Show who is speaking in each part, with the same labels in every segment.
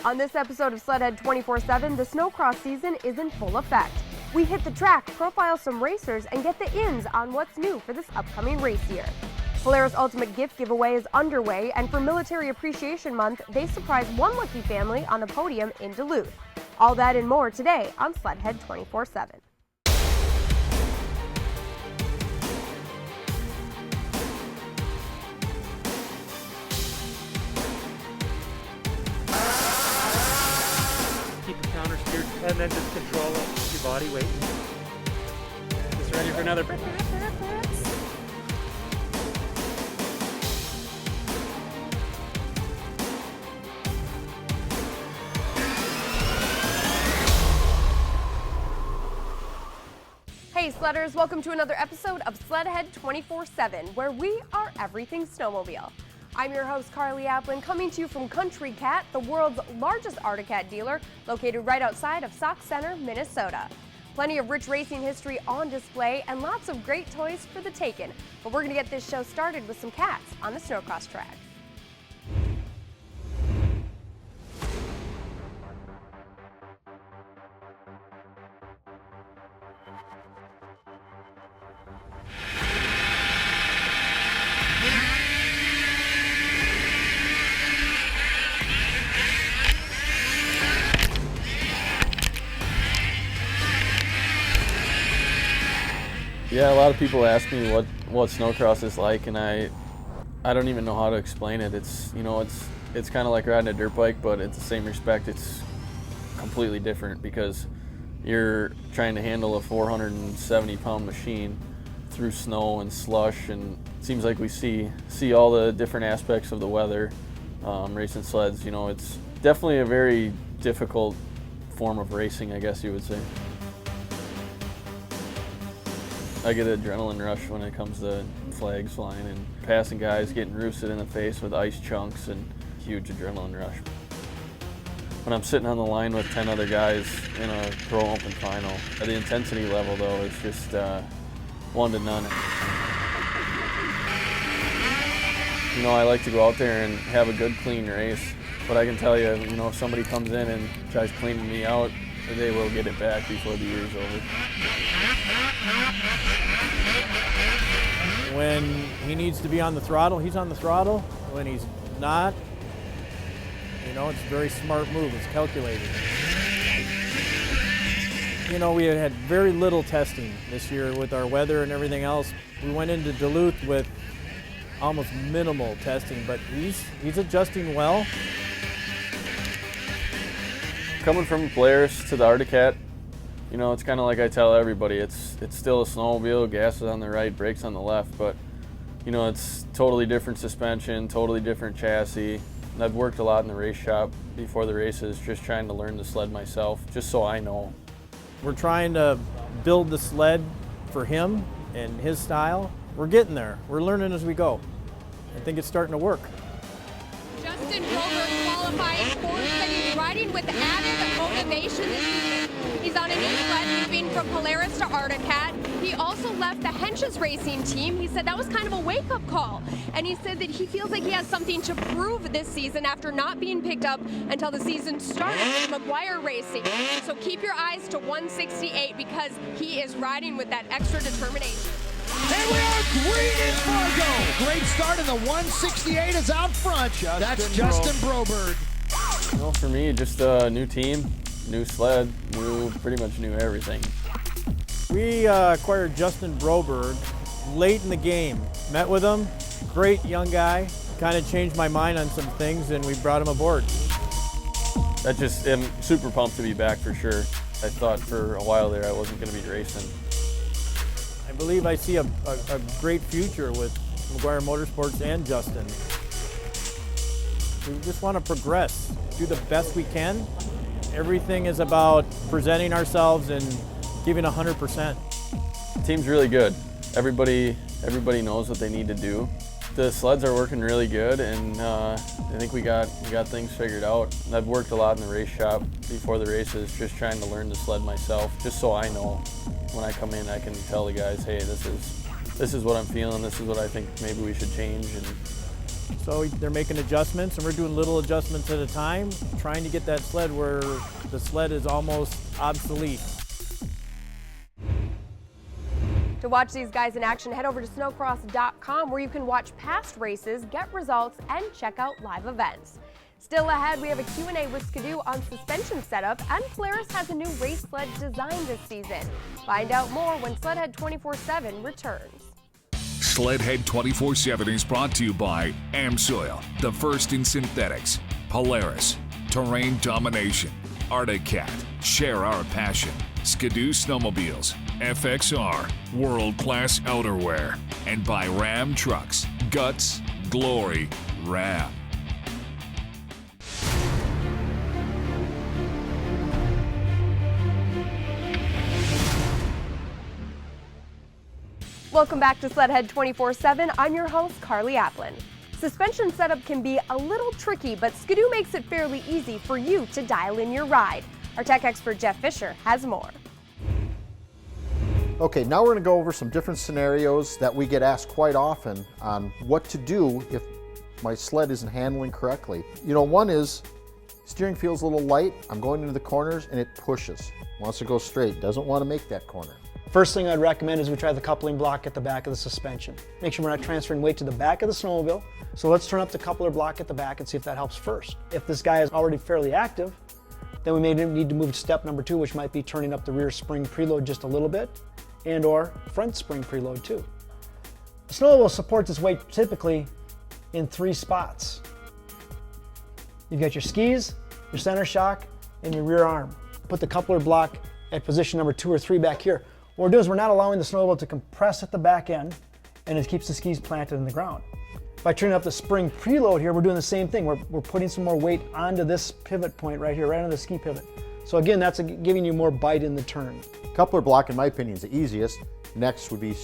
Speaker 1: On this episode of SLEDHEAD 24/7, the Snowcross season is in full effect. We hit the track, profile some racers, and get the ins on what's new for this upcoming race year. Polaris Ultimate Gift Giveaway is underway, and for Military Appreciation Month, they surprised one lucky family on the podium in Duluth. All that and more today on SLEDHEAD 24/7.
Speaker 2: Keep the counter steered and then just control your body weight. Just ready for another.
Speaker 1: Hey Sledders, welcome to another episode of SLEDHEAD 24/7, where we are everything snowmobile. I'm your host, Carly Applin, coming to you from Country Cat, the world's largest Arctic Cat dealer, located right outside of Sauk Center, Minnesota. Plenty of rich racing history on display and lots of great toys for the taking. But we're going to get this show started with some cats on the Snowcross track.
Speaker 3: Yeah, a lot of people ask me what snowcross is like, and I don't even know how to explain it. It's it's kind of like riding a dirt bike, but at the same respect, it's completely different because you're trying to handle a 470-pound machine through snow and slush, and it seems like we see all the different aspects of the weather. Racing sleds, it's definitely a very difficult form of racing, I guess you would say. I get an adrenaline rush when it comes to flags flying and passing guys, getting roosted in the face with ice chunks, and huge adrenaline rush. When I'm sitting on the line with 10 other guys in a pro open final, the intensity level though is just 1 to none. I like to go out there and have a good clean race, but I can tell you, if somebody comes in and tries cleaning me out, they will get it back before the year's over.
Speaker 4: When he needs to be on the throttle, he's on the throttle. When he's not, it's a very smart move. It's calculated. We had very little testing this year with our weather and everything else. We went into Duluth with almost minimal testing, but he's adjusting well.
Speaker 3: Coming from Polaris to the Arctic Cat, it's kind of like I tell everybody, it's still a snowmobile, gas is on the right, brakes on the left, but it's totally different suspension, totally different chassis. And I've worked a lot in the race shop before the races, just trying to learn the sled myself, just so I know.
Speaker 4: We're trying to build the sled for him and his style. We're getting there. We're learning as we go. I think it's starting to work.
Speaker 1: Justin Broberg qualifying fourth, and he's riding with added motivation this season. He's on a new sled, moving from Polaris to Arctic Cat. He also left the Hensch's racing team. He said that was kind of a wake-up call, and he said that he feels like he has something to prove this season after not being picked up until the season started with McGuire Racing. So keep your eyes to 168 because he is riding with that extra determination.
Speaker 5: And we are green in Fargo. Great start, and the 168 is out front. That's Justin Broberg.
Speaker 3: For me, just a new team, new sled, pretty much new everything.
Speaker 4: We acquired Justin Broberg late in the game. Met with him, great young guy. Kind of changed my mind on some things, and we brought him aboard.
Speaker 3: I'm super pumped to be back for sure. I thought for a while there I wasn't going to be racing.
Speaker 4: I believe I see a great future with McGuire Motorsports and Justin. We just want to progress, do the best we can. Everything is about presenting ourselves and giving 100%.
Speaker 3: The team's really good. Everybody knows what they need to do. The sleds are working really good, and I think we got things figured out. I've worked a lot in the race shop before the races, just trying to learn the sled myself, just so I know when I come in I can tell the guys, hey, this is what I'm feeling, this is what I think maybe we should change, and
Speaker 4: So they're making adjustments, and we're doing little adjustments at a time, trying to get that sled where the sled is almost obsolete.
Speaker 1: To watch these guys in action, head over to snowcross.com where you can watch past races, get results, and check out live events. Still ahead, we have a Q&A with Skidoo on suspension setup, and Polaris has a new race sled design this season. Find out more when SLEDHEAD 24/7 returns.
Speaker 6: SLEDHEAD 24/7 is brought to you by Amsoil, the first in synthetics, Polaris, Terrain Domination, Arctic Cat, Share Our Passion, Skidoo Snowmobiles, FXR, world-class outerwear, and by Ram Trucks, Guts, Glory, Ram.
Speaker 1: Welcome back to SLEDHEAD 24/7. I'm your host, Carly Applin. Suspension setup can be a little tricky, but Skidoo makes it fairly easy for you to dial in your ride. Our tech expert, Jeff Fisher, has more.
Speaker 7: Okay, now we're going to go over some different scenarios that we get asked quite often on what to do if my sled isn't handling correctly. You know, one is steering feels a little light, I'm going into the corners and it pushes. Wants to go straight, doesn't want to make that corner.
Speaker 8: First thing I'd recommend is we try the coupling block at the back of the suspension. Make sure we're not transferring weight to the back of the snowmobile. So let's turn up the coupler block at the back and see if that helps first. If this guy is already fairly active, then we may need to move to step number 2, which might be turning up the rear spring preload just a little bit, and or front spring preload too. The snowmobile supports its weight typically in 3 spots. You've got your skis, your center shock, and your rear arm. Put the coupler block at position number 2 or 3 back here. What we're doing is we're not allowing the snowmobile to compress at the back end, and it keeps the skis planted in the ground. By turning up the spring preload here, we're doing the same thing. We're putting some more weight onto this pivot point right here, right on the ski pivot. So again, that's giving you more bite in the turn.
Speaker 7: Coupler block, in my opinion, is the easiest. Next would be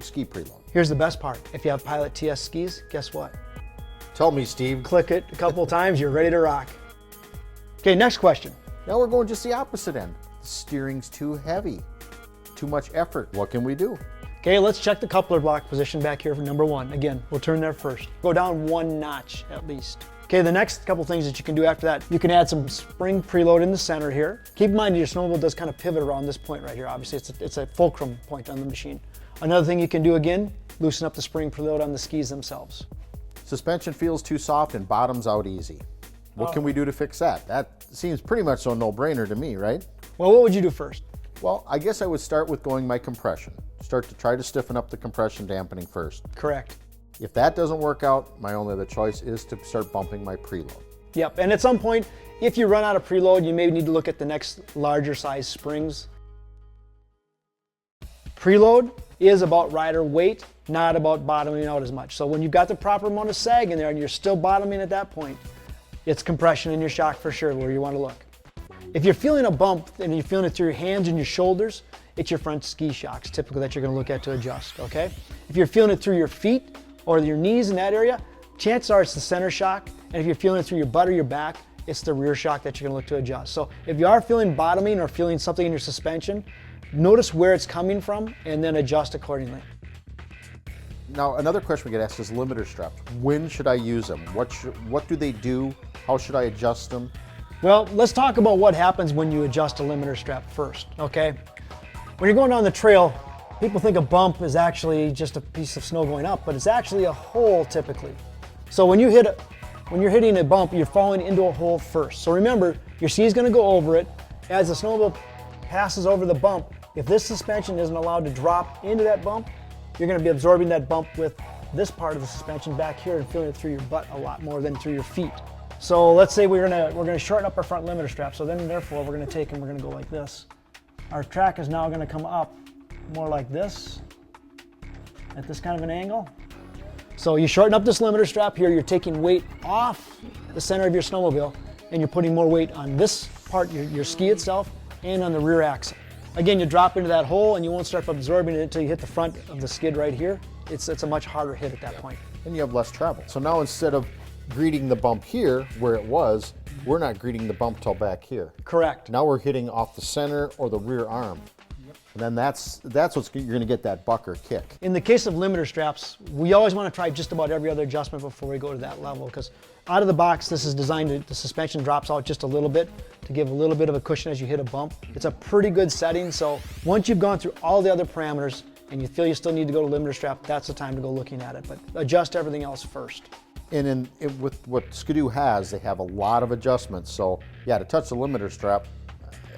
Speaker 7: ski preload.
Speaker 8: Here's the best part. If you have Pilot TS skis, guess what?
Speaker 7: Tell me, Steve.
Speaker 8: Click it a couple times, you're ready to rock. Okay, next question.
Speaker 7: Now we're going just the opposite end. The steering's too heavy, too much effort. What can we do?
Speaker 8: Okay, let's check the coupler block position back here for number 1. Again, we'll turn there first. Go down 1 notch at least. Okay, the next couple things that you can do after that, you can add some spring preload in the center here. Keep in mind your snowmobile does kind of pivot around this point right here. Obviously, it's a fulcrum point on the machine. Another thing you can do again, loosen up the spring preload on the skis themselves.
Speaker 7: Suspension feels too soft and bottoms out easy. What can we do to fix that? That seems pretty much a no-brainer to me, right?
Speaker 8: Well, what would you do first?
Speaker 7: Well, I guess I would start with going my compression. Start to try to stiffen up the compression dampening first.
Speaker 8: Correct.
Speaker 7: If that doesn't work out, my only other choice is to start bumping my preload.
Speaker 8: Yep, and at some point, if you run out of preload, you may need to look at the next larger size springs. Preload is about rider weight, not about bottoming out as much. So when you've got the proper amount of sag in there and you're still bottoming at that point, it's compression in your shock for sure where you want to look. If you're feeling a bump and you're feeling it through your hands and your shoulders, it's your front ski shocks typically that you're going to look at to adjust, okay? If you're feeling it through your feet or your knees in that area, chances are it's the center shock, and if you're feeling it through your butt or your back, it's the rear shock that you're going to look to adjust. So if you are feeling bottoming or feeling something in your suspension, notice where it's coming from and then adjust accordingly.
Speaker 7: Now, another question we get asked is limiter straps. When should I use them? What do they do? How should I adjust them?
Speaker 8: Well, let's talk about what happens when you adjust a limiter strap first, okay? When you're going down the trail, people think a bump is actually just a piece of snow going up, but it's actually a hole typically. So when you're hitting a bump, you're falling into a hole first. So remember, your ski is going to go over it. As the snowmobile passes over the bump, if this suspension isn't allowed to drop into that bump, you're going to be absorbing that bump with this part of the suspension back here and feeling it through your butt a lot more than through your feet. So let's say we're gonna shorten up our front limiter strap. So then therefore we're gonna take and we're gonna go like this. Our track is now gonna come up more like this, at this kind of an angle. So you shorten up this limiter strap here, you're taking weight off the center of your snowmobile and you're putting more weight on this part, your ski itself, and on the rear axle. Again, you drop into that hole and you won't start absorbing it until you hit the front of the skid right here. It's a much harder hit at that point.
Speaker 7: And you have less travel. So now instead of greeting the bump here where it was, we're not greeting the bump till back here.
Speaker 8: Correct.
Speaker 7: Now we're hitting off the center or the rear arm. And then that's what's you're going to get that buck or kick.
Speaker 8: In the case of limiter straps, we always want to try just about every other adjustment before we go to that level, because out of the box, this is designed to, the suspension drops out just a little bit to give a little bit of a cushion as you hit a bump. It's a pretty good setting, so once you've gone through all the other parameters and you feel you still need to go to limiter strap, that's the time to go looking at it, but adjust everything else first.
Speaker 7: And with what Skidoo has, they have a lot of adjustments, so yeah, to touch the limiter strap,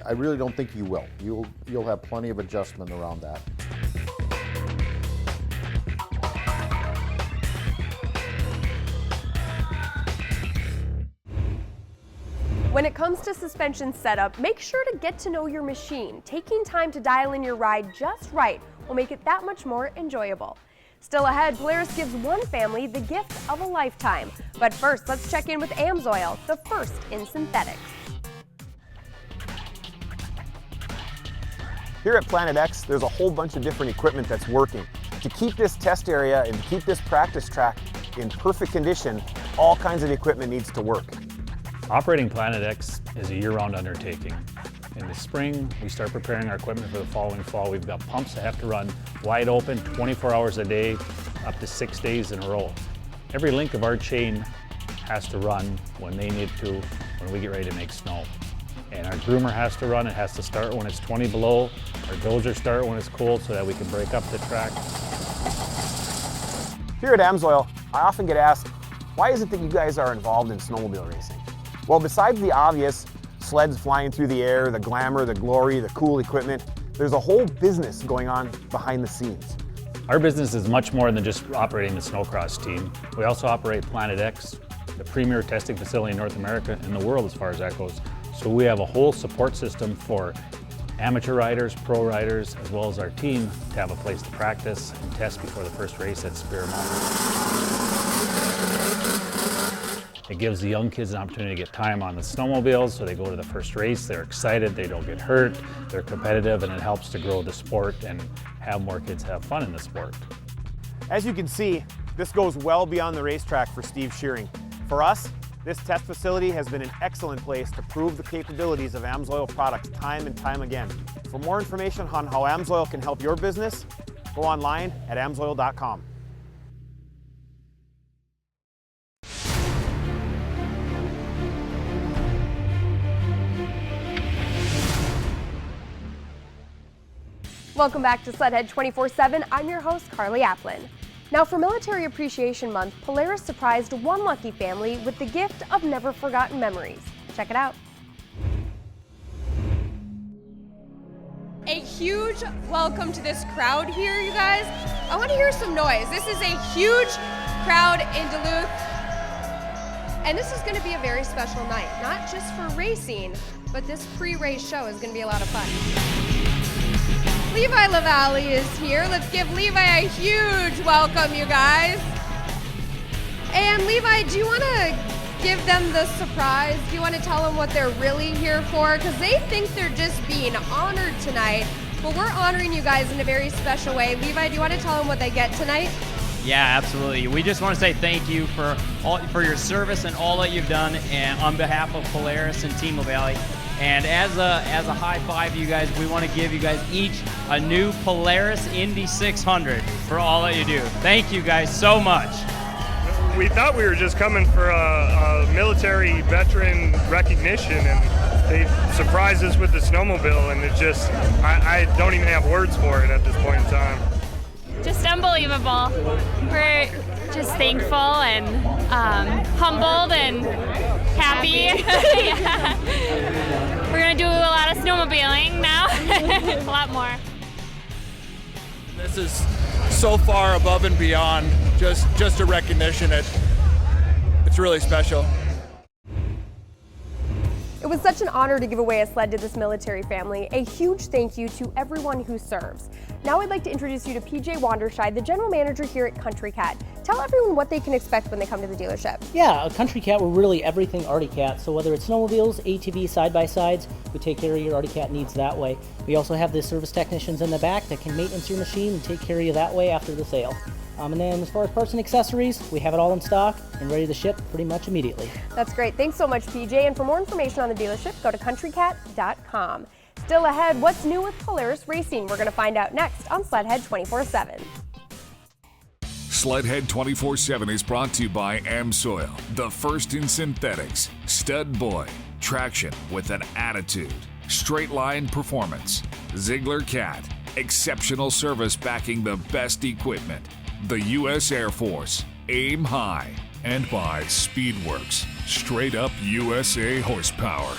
Speaker 7: I really don't think you will. You'll have plenty of adjustment around that.
Speaker 1: When it comes to suspension setup, make sure to get to know your machine. Taking time to dial in your ride just right will make it that much more enjoyable. Still ahead, Polaris gives one family the gift of a lifetime. But first, let's check in with AMSOIL, the first in synthetics.
Speaker 9: Here at Planet X, there's a whole bunch of different equipment that's working. To keep this test area and to keep this practice track in perfect condition, all kinds of equipment needs to work.
Speaker 10: Operating Planet X is a year-round undertaking. In the spring, we start preparing our equipment for the following fall. We've got pumps that have to run wide open 24 hours a day, up to 6 days in a row. Every link of our chain has to run when they need to, when we get ready to make snow. And our groomer has to run, it has to start when it's 20 below. Our dozer start when it's cold so that we can break up the track.
Speaker 9: Here at AMSOIL, I often get asked, why is it that you guys are involved in snowmobile racing? Well, besides the obvious, sleds flying through the air, the glamour, the glory, the cool equipment, there's a whole business going on behind the scenes.
Speaker 10: Our business is much more than just operating the Snowcross team. We also operate Planet X, the premier testing facility in North America and the world as far as that goes. So we have a whole support system for amateur riders, pro riders, as well as our team to have a place to practice and test before the first race at Spear Mountain. It gives the young kids an opportunity to get time on the snowmobiles, so they go to the first race, they're excited, they don't get hurt, they're competitive, and it helps to grow the sport and have more kids have fun in the sport.
Speaker 9: As you can see, this goes well beyond the racetrack for Steve Shearing. For us, this test facility has been an excellent place to prove the capabilities of AMSOIL products time and time again. For more information on how AMSOIL can help your business, go online at amsoil.com.
Speaker 1: Welcome back to SLEDHEAD 24/7. I'm your host, Carly Applin. Now, for Military Appreciation Month, Polaris surprised one lucky family with the gift of never forgotten memories. Check it out. A huge welcome to this crowd here, you guys. I want to hear some noise. This is a huge crowd in Duluth. And this is going to be a very special night, not just for racing, but this pre-race show is going to be a lot of fun. Levi LaValle is here. Let's give Levi a huge welcome, you guys. And Levi, do you want to give them the surprise? Do you want to tell them what they're really here for? Because they think they're just being honored tonight, but we're honoring you guys in a very special way. Levi, do you want to tell them what they get tonight?
Speaker 11: Yeah, absolutely. We just want to say thank you for your service and all that you've done, and on behalf of Polaris and Team LaValle. And as a high five to you guys, we want to give you guys each a new Polaris Indy 600 for all that you do. Thank you guys so much.
Speaker 12: We thought we were just coming for a military veteran recognition, and they surprised us with the snowmobile, and it just, I don't even have words for it at this point in time.
Speaker 13: Just unbelievable. We're just thankful and humbled and happy. Yeah. We're gonna do a lot of snowmobiling now, a lot more.
Speaker 14: This is so far above and beyond just a recognition. It's really special.
Speaker 1: It was such an honor to give away a sled to this military family. A huge thank you to everyone who serves. Now I'd like to introduce you to PJ Wanderscheid, the general manager here at Country Cat. Tell everyone what they can expect when they come to the dealership.
Speaker 15: Yeah, Country Cat, we're really everything Arctic Cat. So whether it's snowmobiles, ATVs, side-by-sides, we take care of your Arctic Cat needs that way. We also have the service technicians in the back that can maintenance your machine and take care of you that way after the sale. And then as far as parts and accessories, we have it all in stock and ready to ship pretty much immediately.
Speaker 1: That's great. Thanks so much, PJ. And for more information on the dealership, go to countrycat.com. Still ahead, what's new with Polaris Racing? We're going to find out next on SLEDHEAD 24/7.
Speaker 6: SLEDHEAD 24/7 is brought to you by AmSoil, the first in synthetics. Stud Boy, traction with an attitude. Straight line performance. Ziegler Cat, exceptional service backing the best equipment. The U.S. Air Force, aim high. And by Speedworks, straight up USA horsepower.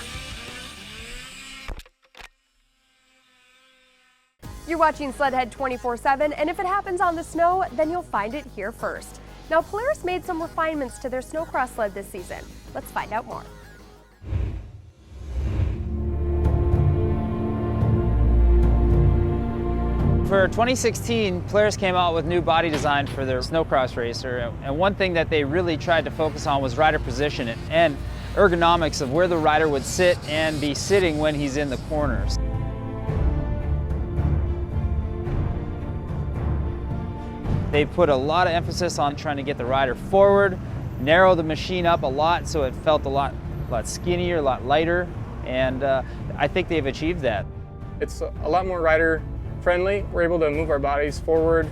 Speaker 1: You're watching SLEDHEAD 24/7, and if it happens on the snow, then you'll find it here first. Now, Polaris made some refinements to their Snowcross sled this season. Let's find out more.
Speaker 16: For 2016, Polaris came out with new body design for their Snowcross racer, and one thing that they really tried to focus on was rider position and ergonomics of where the rider would sit and be sitting when he's in the corners. They put a lot of emphasis on trying to get the rider forward, narrow the machine up a lot so it felt a lot skinnier, a lot lighter, and I think they've achieved that.
Speaker 17: It's a lot more rider friendly. We're able to move our bodies forward,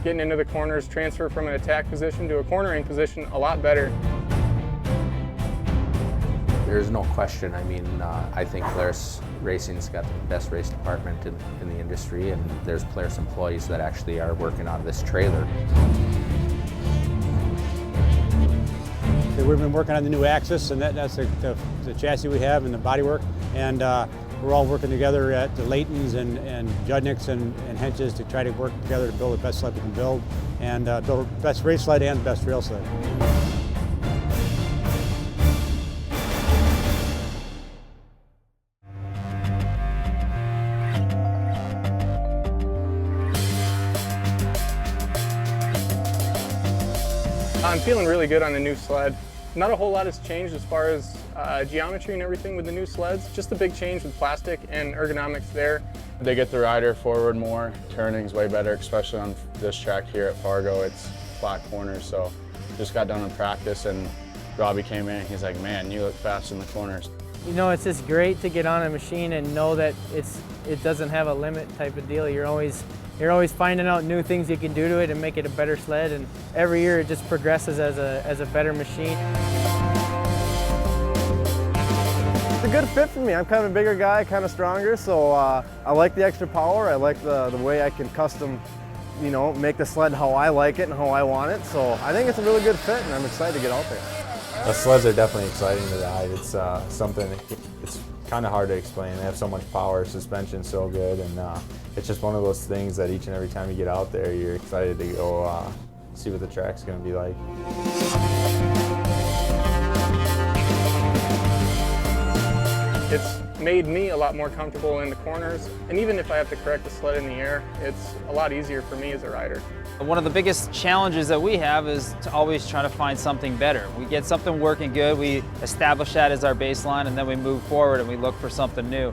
Speaker 17: getting into the corners, transfer from an attack position to a cornering position a lot better.
Speaker 18: There's no question. I mean, I think Polaris Racing's got the best race department in the industry, and there's Polaris employees that actually are working out of this trailer.
Speaker 19: We've been working on the new axis, and that's the chassis we have and the bodywork, and we're all working together at the Laytons and Judnicks and Henches to try to work together to build the best sled we can build, and build the best race sled and the best trail sled.
Speaker 17: I'm feeling really good on the new sled. Not a whole lot has changed as far as geometry and everything with the new sleds. Just a big change with plastic and ergonomics there.
Speaker 20: They get the rider forward more. Turning's way better, especially on this track here at Fargo. It's flat corners, so just got done in practice and Robbie came in and he's like, man, you look fast in the corners.
Speaker 21: You know, it's just great to get on a machine and know that it doesn't have a limit type of deal. You're always finding out new things you can do to it and make it a better sled, and every year it just progresses as a better machine.
Speaker 22: It's a good fit for me. I'm kind of a bigger guy, kind of stronger, so I like the extra power. I like the way I can custom, you know, make the sled how I like it and how I want it. So I think it's a really good fit, and I'm excited to get out there.
Speaker 23: The sleds are definitely exciting to ride. It's something, it's kind of hard to explain. They have so much power, suspension's so good, and it's just one of those things that each and every time you get out there, you're excited to go see what the track's going to be like.
Speaker 17: It's made me a lot more comfortable in the corners, and even if I have to correct the sled in the air, it's a lot easier for me as a rider.
Speaker 16: One of the biggest challenges that we have is to always try to find something better. We get something working good, we establish that as our baseline, and then we move forward and we look for something new.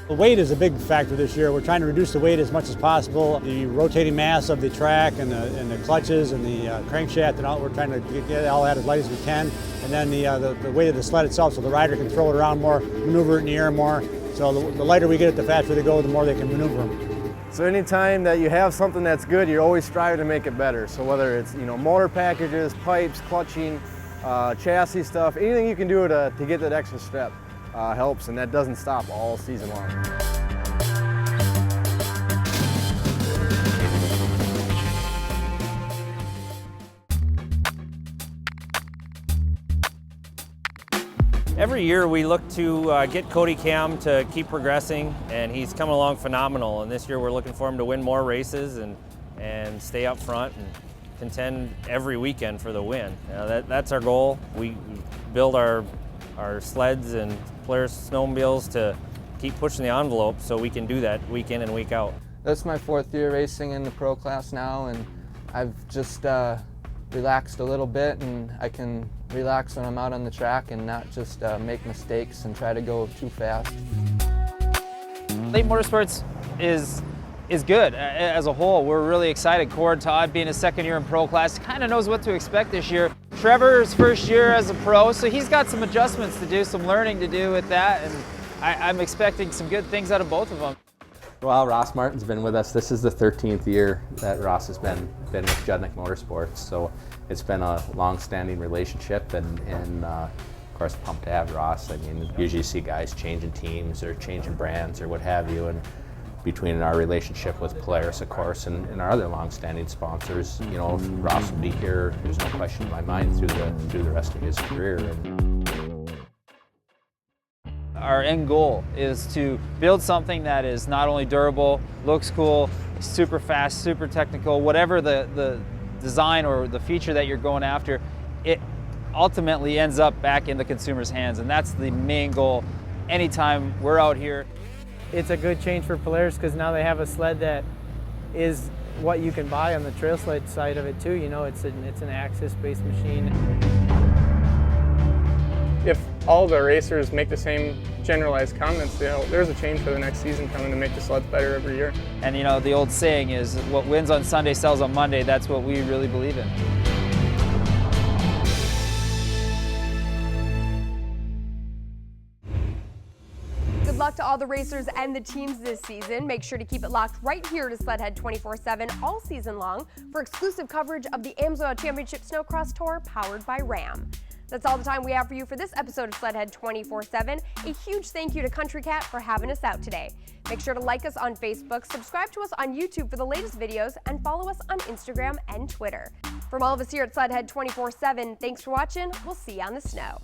Speaker 19: The weight is a big factor this year. We're trying to reduce the weight as much as possible. The rotating mass of the track and the clutches and the crankshaft and all, we're trying to get all that as light as we can. And then the weight of the sled itself, so the rider can throw it around more, maneuver it in the air more. So the lighter we get it, the faster they go, the more they can maneuver them.
Speaker 22: So anytime that you have something that's good, you're always striving to make it better. So whether it's, you know, motor packages, pipes, clutching, chassis stuff, anything you can do to get that extra step helps, and that doesn't stop all season long.
Speaker 24: Every year we look to get Cody Cam to keep progressing, and he's coming along phenomenal. And this year we're looking for him to win more races and stay up front and contend every weekend for the win. That's our goal. We build our sleds and Polaris snowmobiles to keep pushing the envelope so we can do that week in and week out.
Speaker 25: That's my 4th year racing in the pro class now, and I've just relaxed a little bit, and I can relax when I'm out on the track and not just make mistakes and try to go too fast.
Speaker 16: Late Motorsports is good as a whole. We're really excited. Cord Todd, being his 2nd year in pro class, kind of knows what to expect this year. Trevor's 1st year as a pro, so he's got some adjustments to do, some learning to do with that, I'm expecting some good things out of both of them.
Speaker 18: Well, Ross Martin's been with us. This is the 13th year that Ross has been with Judnick Motorsports, so it's been a long-standing relationship, and of course, pumped to have Ross. I mean, usually you see guys changing teams or changing brands or what have you, and between our relationship with Polaris, of course, and our other long-standing sponsors, you know, Ross will be here, there's no question in my mind, through the rest of his career.
Speaker 16: Our end goal is to build something that is not only durable, looks cool, super fast, super technical, whatever the design or the feature that you're going after, it ultimately ends up back in the consumer's hands, and that's the main goal anytime we're out here.
Speaker 21: It's a good change for Polaris because now they have a sled that is what you can buy on the trail sled side of it too. You know, it's an axis-based machine.
Speaker 17: If all the racers make the same generalized comments, you know, there's a change for the next season coming to make the sleds better every year.
Speaker 16: And you know, the old saying is, what wins on Sunday sells on Monday. That's what we really believe in.
Speaker 1: Good luck to all the racers and the teams this season. Make sure to keep it locked right here to SLEDHEAD 24/7 all season long for exclusive coverage of the AMSOIL Championship Snowcross Tour powered by Ram. That's all the time we have for you for this episode of SLEDHEAD 24/7. A huge thank you to Country Cat for having us out today. Make sure to like us on Facebook, subscribe to us on YouTube for the latest videos, and follow us on Instagram and Twitter. From all of us here at SLEDHEAD 24/7, thanks for watching. We'll see you on the snow.